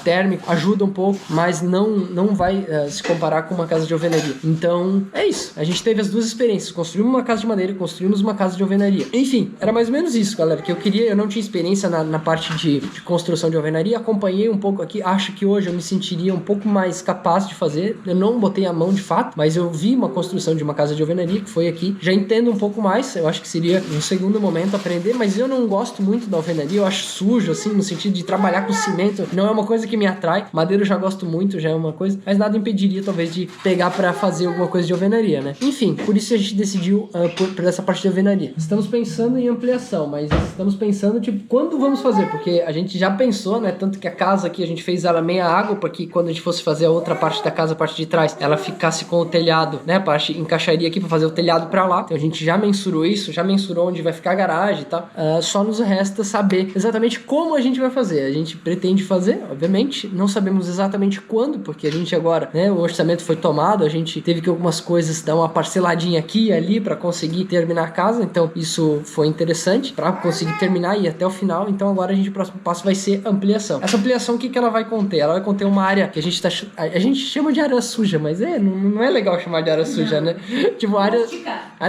B: térmico ajuda um pouco, mas não vai se comparar com uma casa de alvenaria. Então é isso, a gente teve as duas experiências, construímos uma casa de madeira e construímos uma casa de alvenaria. Enfim, era mais ou menos isso, galera, que eu queria. Eu não tinha experiência na parte de construção de alvenaria, acompanhei um pouco aqui, acho que hoje eu me sentiria um pouco mais capaz de fazer. Eu não botei a mão de fato, mas eu vi uma construção de uma casa de alvenaria que foi aqui, já entendo um pouco mais. Eu acho que seria um segundo momento aprender, mas eu não gosto muito da alvenaria, eu acho sujo, assim, no sentido de trabalhar com cimento, não é uma coisa que me atrai. Madeira eu já gosto muito, já é uma coisa, mas nada impediria talvez de pegar pra fazer alguma coisa de alvenaria, né? Enfim, por isso a gente decidiu por essa parte de alvenaria. Estamos pensando em ampliação, mas estamos pensando, tipo, quando vamos fazer? Porque a gente já pensou, né? Tanto que a casa aqui a gente fez ela meia água, para que quando a gente fosse fazer a outra parte da casa, a parte de trás, ela ficasse com o telhado, né? A parte encaixaria aqui para fazer o telhado para lá. Então a gente já mensurou isso, já mensurou onde vai ficar a garagem e tal. Só nos resta saber exatamente como a gente vai fazer. A gente pretende fazer, obviamente, não sabemos exatamente quando, porque a gente agora, né? O orçamento foi tomado, a gente teve que algumas coisas dar uma parcela parceladinha aqui e ali para conseguir terminar a casa. Então isso foi interessante para conseguir terminar e ir até o final. Então agora o próximo passo vai ser ampliação. Essa ampliação, o que ela vai conter? Ela vai conter uma área que a gente chama de área suja, mas não é legal chamar de área suja, né? Tipo, área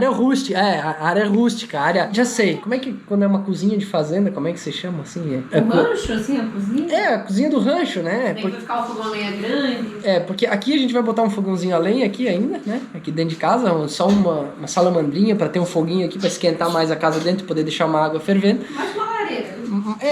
B: rústica. A área rústica, já sei. Como é que, quando é uma cozinha de fazenda, como é que se chama assim?
D: O rancho, assim, a cozinha?
B: A cozinha do rancho, né?
D: Vai ficar o fogão a lenha grande.
B: Porque aqui a gente vai botar um fogãozinho a lenha aqui ainda, né? Aqui dentro de casa, só uma salamandrinha pra ter um foguinho aqui pra esquentar mais a casa dentro e poder deixar uma água fervendo.
D: Mais uma lareira.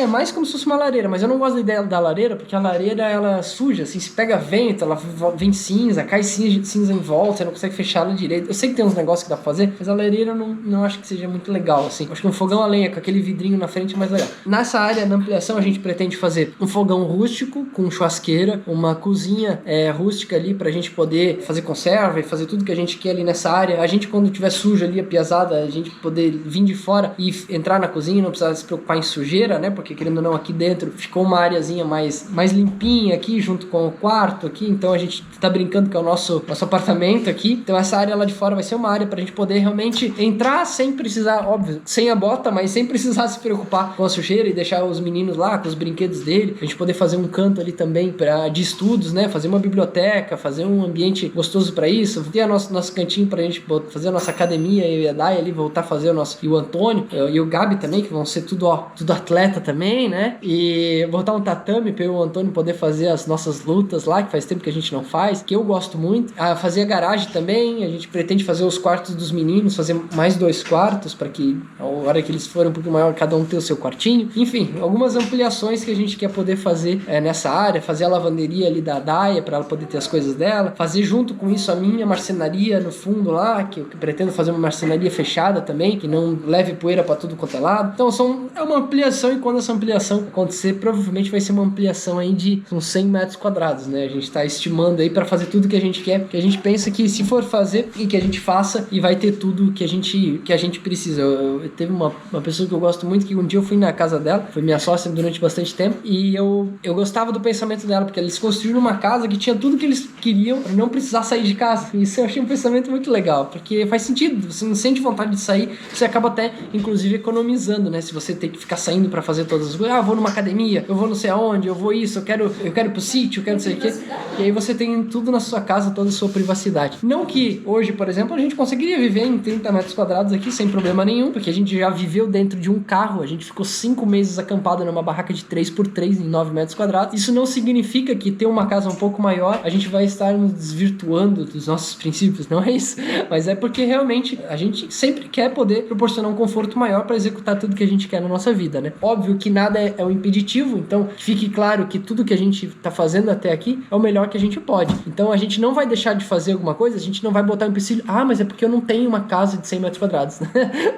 B: Mais como se fosse uma lareira, mas eu não gosto da ideia da lareira, porque a lareira, ela suja, assim, se pega vento, ela vem cinza, cai cinza em volta, você não consegue fechar ela direito. Eu sei que tem uns negócios que dá pra fazer, mas a lareira eu não acho que seja muito legal, assim. Acho que um fogão a lenha com aquele vidrinho na frente é mais legal. Nessa área, na ampliação, a gente pretende fazer um fogão rústico, com churrasqueira, uma cozinha rústica ali pra gente poder fazer conserva e fazer tudo que a gente quer ali nessa área. A gente, quando tiver sujo ali, a piazada, a gente poder vir de fora e entrar na cozinha, não precisar se preocupar em sujeira, né? Porque, querendo ou não, aqui dentro ficou uma areazinha mais limpinha aqui, junto com o quarto aqui. Então a gente tá brincando que é o nosso apartamento aqui. Então essa área lá de fora vai ser uma área pra gente poder realmente entrar sem precisar, óbvio, sem a bota, mas sem precisar se preocupar com a sujeira e deixar os meninos lá com os brinquedos dele. A gente poder fazer um canto ali também de estudos, né? Fazer uma biblioteca, fazer um ambiente gostoso pra isso. Ter nosso cantinho pra gente fazer a nossa academia, eu e a Dai ali voltar a fazer e o Antônio e o Gabi também, que vão ser tudo atleta também, né? E botar um tatame para eu e o Antônio poder fazer as nossas lutas lá, que faz tempo que a gente não faz, que eu gosto muito. Fazer a garagem também, a gente pretende fazer os quartos dos meninos, fazer mais 2 quartos, para que a hora que eles forem um pouco maior, cada um ter o seu quartinho. Enfim, algumas ampliações que a gente quer poder fazer nessa área, fazer a lavanderia ali da Daia, para ela poder ter as coisas dela, fazer junto com isso a minha marcenaria no fundo lá, que eu pretendo fazer uma marcenaria fechada também, que não leve poeira para tudo quanto é lado. Então é uma ampliação, e quando essa ampliação acontecer, provavelmente vai ser uma ampliação aí de uns 100 metros quadrados, né? A gente está estimando aí para fazer tudo que a gente quer, que a gente pensa que se for fazer, e que a gente faça, e vai ter tudo que a gente precisa. Eu teve uma pessoa que eu gosto muito, que um dia eu fui na casa dela, foi minha sócia durante bastante tempo, e eu gostava do pensamento dela, porque eles construíram uma casa que tinha tudo que eles queriam para não precisar sair de casa. Isso eu achei um pensamento muito legal, porque faz sentido, você não sente vontade de sair, você acaba até, inclusive, economizando, né? Se você tem que ficar saindo para fazer todas as coisas, eu vou numa academia, eu vou não sei aonde, eu vou isso, eu quero ir pro sítio, eu quero não sei o quê. E aí você tem tudo na sua casa, toda a sua privacidade. Não que hoje, por exemplo, a gente conseguiria viver em 30 metros quadrados aqui sem problema nenhum, porque a gente já viveu dentro de um carro, a gente ficou 5 meses acampado numa barraca de 3x3 em 9 metros quadrados. Isso não significa que ter uma casa um pouco maior, a gente vai estar nos desvirtuando dos nossos princípios, não é isso? Mas é porque realmente a gente sempre quer poder proporcionar um conforto maior para executar tudo que a gente quer na nossa vida, né? Óbvio que nada é um impeditivo, então fique claro que tudo que a gente tá fazendo até aqui é o melhor que a gente pode. Então a gente não vai deixar de fazer alguma coisa, a gente não vai botar um empecilho, mas é porque eu não tenho uma casa de 100 metros quadrados,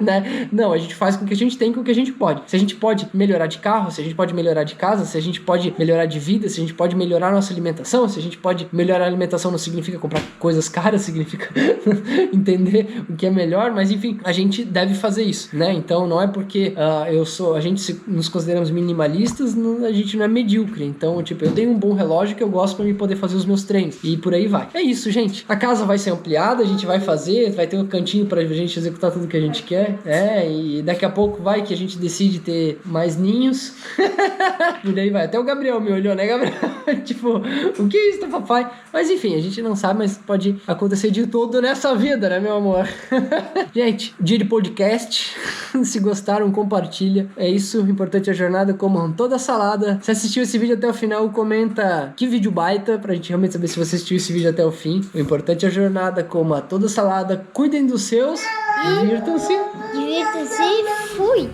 B: né? Não, a gente faz com o que a gente tem, com o que a gente pode. Se a gente pode melhorar de carro, se a gente pode melhorar de casa, se a gente pode melhorar de vida, se a gente pode melhorar a nossa alimentação, se a gente pode melhorar a alimentação não significa comprar coisas caras, significa entender o que é melhor, mas enfim, a gente deve fazer isso, né? Então não é porque a gente nos consideramos minimalistas, a gente não é medíocre. Então, tipo, eu tenho um bom relógio que eu gosto pra me poder fazer os meus treinos. E por aí vai. É isso, gente. A casa vai ser ampliada, a gente vai fazer, vai ter um cantinho pra gente executar tudo que a gente quer. E daqui a pouco vai que a gente decide ter mais ninhos. Por aí vai. Até o Gabriel me olhou, né, Gabriel? Tipo, o que é isso, papai? Mas enfim, a gente não sabe, mas pode acontecer de tudo nessa vida, né, meu amor? Gente, dia de podcast. Se gostaram, compartilha. É isso, o importante é a jornada, comam toda a salada. Se assistiu esse vídeo até o final, comenta que vídeo baita, pra gente realmente saber se você assistiu esse vídeo até o fim. O importante é a jornada, coma toda a salada, cuidem dos seus, divirtam-se.
E: Divirtam-se, fui!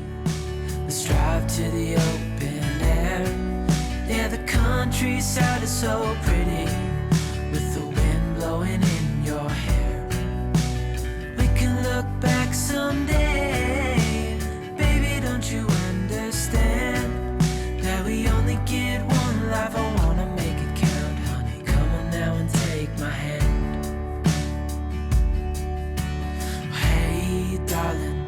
C: Let's drive to the open air. Yeah, the countryside is so pretty, with the wind blowing in your hair. We can look back someday, baby, don't you understand that we only get one life? I wanna make it count, honey, come on now and take my hand. Hey, darling,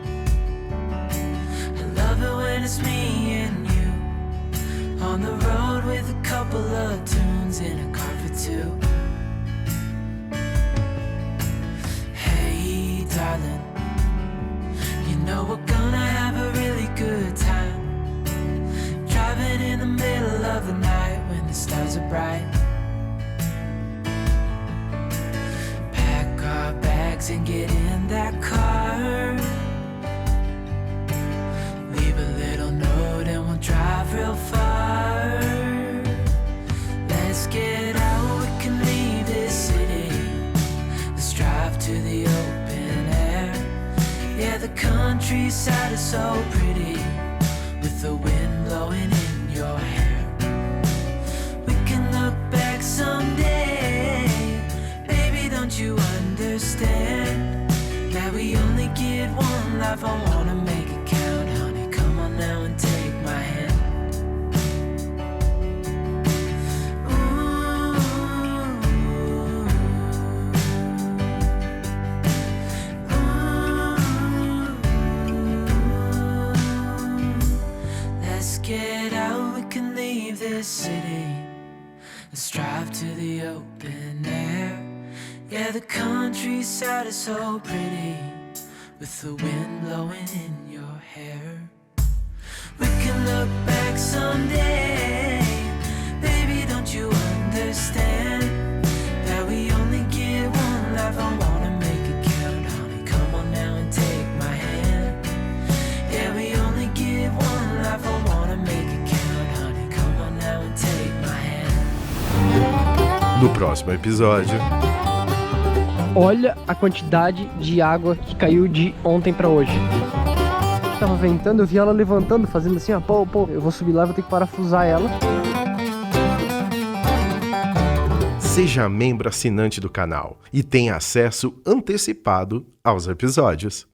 C: I love it when it's me and you, on the road with a couple of tunes in a car for two. Hey, darling. You know we're gonna have a really good time, driving in the middle of the night when the stars are bright. Pack our bags and get in that car, leave a little note and we'll drive real far. Let's get out, we can leave this city. Let's drive to the open air. Yeah, the countryside is so pretty, with the wind blowing in your hair. We can look back someday, baby, don't you understand that we only get one life? I wanna make it count, honey, come on now and take my hand. Get out, we can leave this city. Let's drive to the open air. Yeah, the countryside is so pretty, with the wind blowing in your hair. We can look back someday, baby, don't you understand that we only get one life? I wanna make it count, honey, come on now and take my hand. Yeah, we only get one life, I wanna make it count, honey, come on now and take my hand.
A: No próximo episódio...
B: Olha a quantidade de água que caiu de ontem pra hoje. Tava ventando, eu vi ela levantando, fazendo assim, ó, pô, eu vou subir lá, vou ter que parafusar ela.
A: Seja membro assinante do canal e tenha acesso antecipado aos episódios.